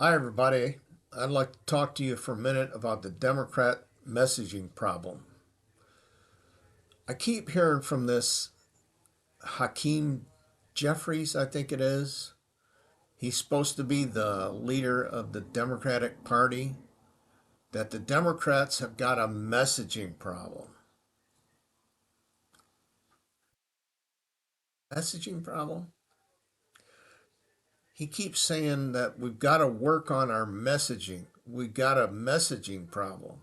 Hi, everybody. I'd like to talk to you for a minute about the Democrat messaging problem. I keep hearing from this Hakeem Jefferies, I think it is. He's supposed to be the leader of the Democratic Party, that the Democrats have got a messaging problem. Messaging problem? He keeps saying that we've got to work on our messaging. We've got a messaging problem.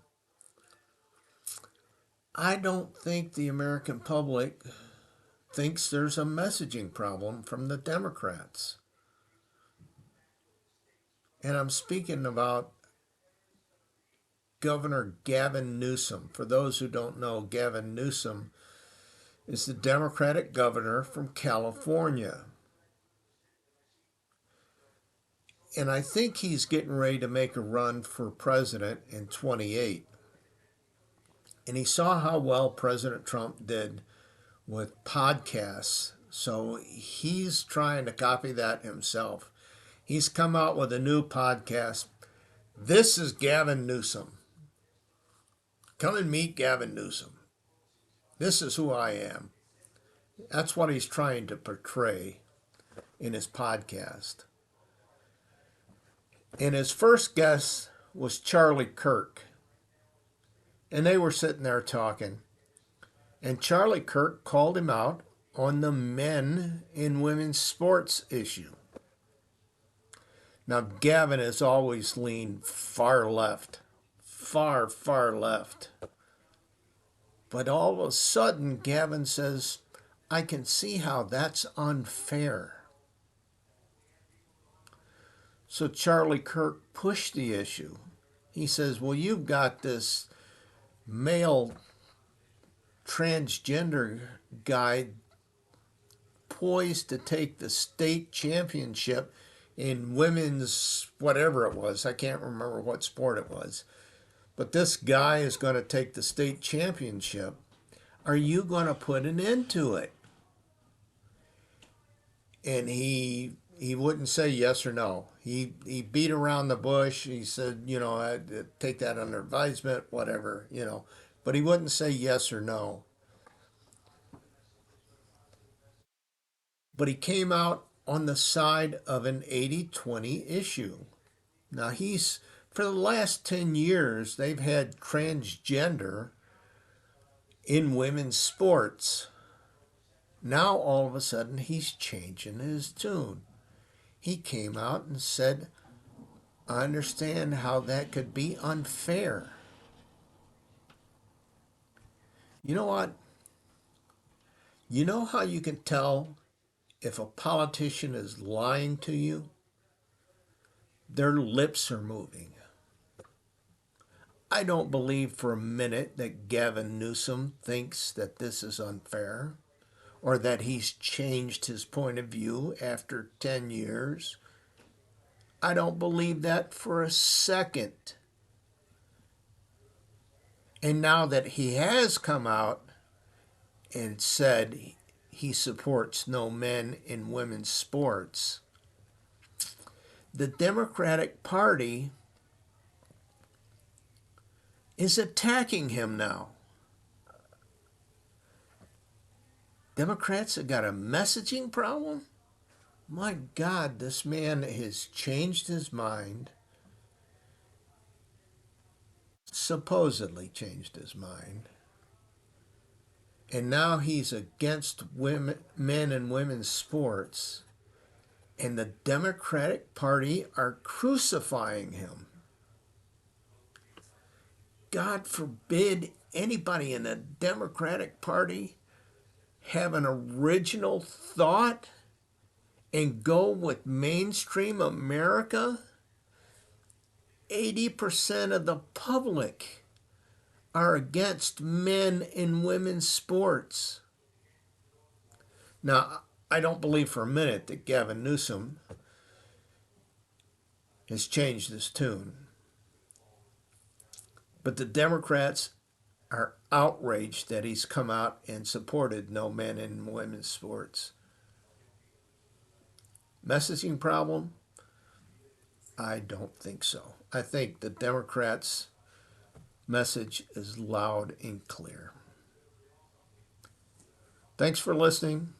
I don't think the American public thinks there's a messaging problem from the Democrats. And I'm speaking about Governor Gavin Newsom. For those who don't know, Gavin Newsom is the Democratic governor from California. And I think he's getting ready to make a run for president in 28. And he saw how well President Trump did with podcasts. So he's trying to copy that himself. He's come out with a new podcast. This is Gavin Newsom. Come and meet Gavin Newsom. This is who I am. That's what he's trying to portray in his podcast. And his first guest was Charlie Kirk. And they were sitting there talking. And Charlie Kirk called him out on the men in women's sports issue. Now, Gavin has always leaned far left, far left. But all of a sudden, Gavin says, I can see how that's unfair. So Charlie Kirk pushed the issue. He says, well, you've got this male transgender guy poised to take the state championship in women's whatever it was. I can't remember what sport it was. But this guy is going to take the state championship. Are you going to put an end to it? And he wouldn't say yes or no. He beat around the bush. He said, I'd take that under advisement, whatever, But he wouldn't say yes or no. But he came out on the side of an 80-20 issue. Now for the last 10 years, they've had transgender in women's sports. Now all of a sudden he's changing his tune. He came out and said, I understand how that could be unfair. You know what? You know how you can tell if a politician is lying to you? Their lips are moving. I don't believe for a minute that Gavin Newsom thinks that this is unfair or that he's changed his point of view after 10 years. I don't believe that for a second. And now that he has come out and said he supports no men in women's sports, the Democratic Party is attacking him now. Democrats have got a messaging problem? My God, this man has changed his mind, supposedly changed his mind, and now he's against men and women's sports, and the Democratic Party are crucifying him. God forbid anybody in the Democratic Party have an original thought and go with mainstream America. 80% of the public are against men in women's sports. Now, I don't believe for a minute that Gavin Newsom has changed his tune. But the Democrats are outraged that he's come out and supported no men in women's sports. Messaging problem? I don't think so. I think the Democrats' message is loud and clear. Thanks for listening.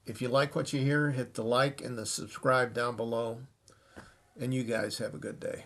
If you like what you hear, hit the like and the subscribe down below. And you guys have a good day.